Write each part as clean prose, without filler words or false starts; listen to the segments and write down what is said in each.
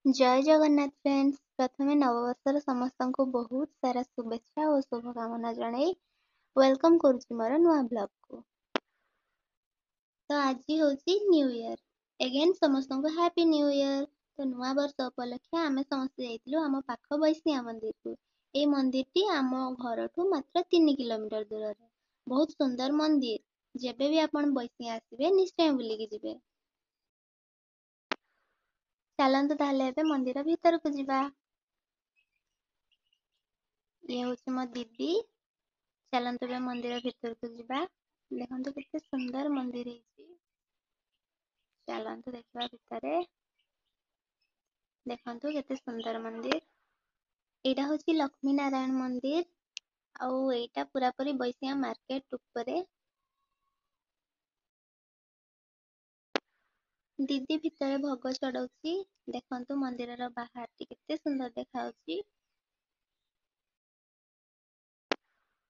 जय जगन्नाथ फ्रेंड्स प्रथमे नववर्षर समस्त को बहुत सारा शुभेच्छा और शुभकामना जणाई वेलकम करुच्ची मोर नुआ ब्लॉग को। तो आज होची न्यू ईयर अगेन समस्त को हैप्पी न्यू ईयर। तो नुआ वर्ष उपलक्षे आमे समस्त जाइतिलु आम पाख बैसिया मंदिर को। ए मंदिर टी आम घरठू मात्र 3 किलोमीटर दूर रे बहुत सुंदर मंदिर। जेबे भी आपण बैसिया आसीबे निश्चय बुलिकी जिबे। चलंतु ताले एबे मंदिर भीतर को जिबा। ये होची मो दीदी। चलंतु एबे मंदिर भीतर को जिबा। देखंतु केते सुंदर मंदिर हेची। चलंतु देखबा भितरे। देखंतु केते सुंदर मंदिर। एटा होची लक्ष्मी नारायण मंदिर। आउ एटा पूरा पूरी बैसिया मार्केट ऊपरे। दीदी भितरे भोग चढ़ौची। देखंतु मंदिरर बाहर टी केते सुंदर देखाउची।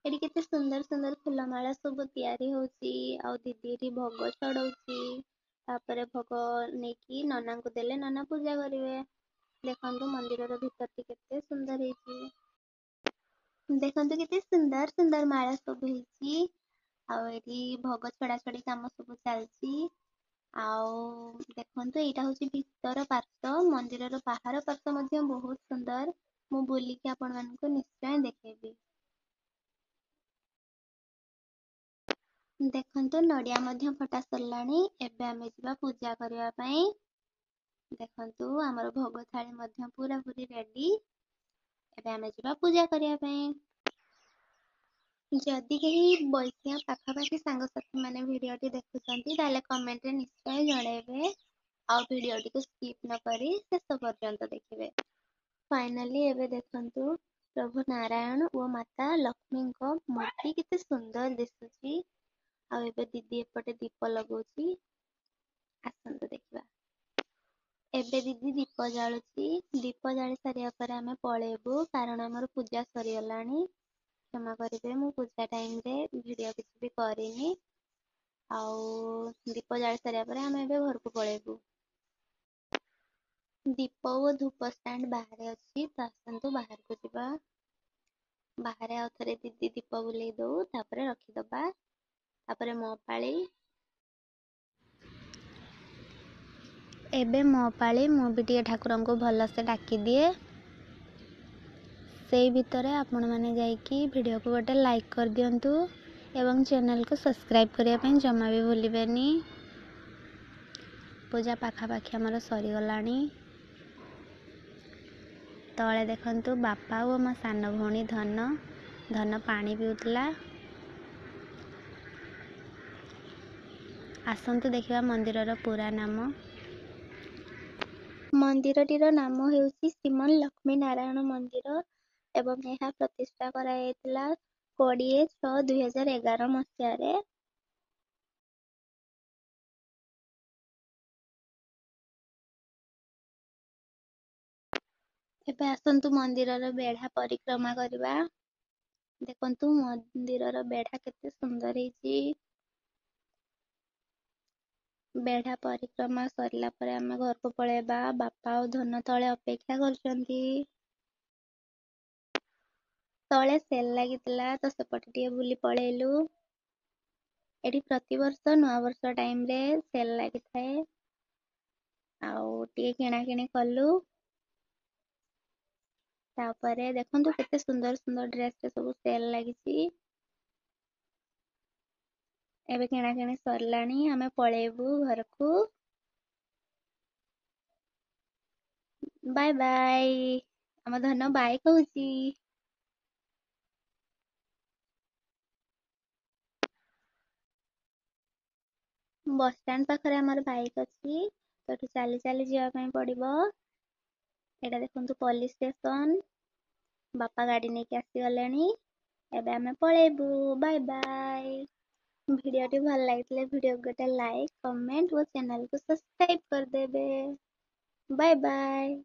एटी केते सुंदर सुंदर फूलमाला सब तैयारी होची। आउ दीदी एटी भोग चढ़ौची। तापरे भोग नेकी नना को देले नना पूजा करिवे। देखंतु मंदिरर भीतर टी केते सुंदर हेची। देखंतु केते सुंदर सुंदर माला सब हेची। आउ एटी भोग छड़ा छड़ी काम सब चलची। आउ देखंतु एटा होची भीतर पार्श्व मंदिरर बाहर पार्श्व मध्ये बहुत सुंदर। मु बुलिकी आपण मानको निश्चय देखेबी। देखंतु नडिया मध्ये फटा सरलाणी एबे आमे जिबा पूजा करिया पई। देखंतु हमर भोग थाली मध्ये पूरा पूरी रेडी। एबे आमे जिबा पूजा करिया पई। जदि केही बैसिया पाखापाखि सांग साथी माने वीडियो टी देखुचंती ताले कमेंट रे निश्चय जणाइबे। आ वीडियो टी को स्किप न करी शेष पर्यंत देखिबे। फाइनली एबे देखंतु प्रभु नारायण ओ माता लक्ष्मी को मूर्ति केते सुंदर दिसुची। आ एबे दीदी एपटे दीप लगौची। आसंतु देखिबा। एबे दीदी दीप जालुची। दीप जाली सारिया पर आमे पळेबू कारण हमर पूजा सरी गलानी। क्षमा करिबे मु पूजा टाइम रे वीडियो किछ भी करिनी। आउ दीप जाली सारिया पर आमे एबे घर को पळेबू। दीप ओ धूप स्टैंड बाहर अछि। त आसंतु बाहर को जिबा। बाहर आ थरे दीदी दीप बुलेई दो तापरे रखि दबा। तापरे मो पाली। एबे मो पाली मु भी टिके ठाकुरन को भल से डाकी दिए। सेई भितरे आपण माने जाईकी वीडियो को गोटे लाइक कर दियंतु एवं चैनल को सब्सक्राइब करिया पई जमा भी भूलिबेनी। पूजा पाखा पाखी हमर सरी गलानी। तळे देखंतु बापा ओ म सान भौणी धन पानी पिउतला। आसंतु देखिबा मंदिरर पूरा नाम। मंदिरटीर नाम हेउची श्रीमन लक्ष्मी नारायण मंदिर एवं यह प्रतिष्ठा करायैतला 20/6/2011 मसिया रे। एबे आसंतु मंदिरर बेढ़ा परिक्रमा करबा। देखंतु मंदिरर बेढ़ा केते सुंदर हेची। बेढ़ा परिक्रमा सरला परे आमे घर को पळेबा। बापा और धन तळे अपेक्षा करचंती। तळे सेल लागितला तो सेपटे टिके बुली पळेलु। एठी प्रतिवर्ष नवा वर्ष टाइम रे सेल लागि थाए। आउ टिके किणा किणी कलु। तापरे देखंतु केते सुंदर सुंदर ड्रेस रे सब सेल लागिची। एबे किणा किणी सरलाणी आमे पळेबू घर को। Bye bye. हम धन बाय कहूची। बस स्टैंड पाखरे हमर बाइक अछि। तो चली चली जिया पई पड़िबो। एटा देखंतु पुलिस स्टेशन। बापा गाड़ी नेकी आसी गलेनी। एबे आमे पळेबू बाय बाय। वीडियो टी भल लागितले वीडियो गोटे लाइक कमेंट और चैनल को सब्सक्राइब कर देबे। Bye bye.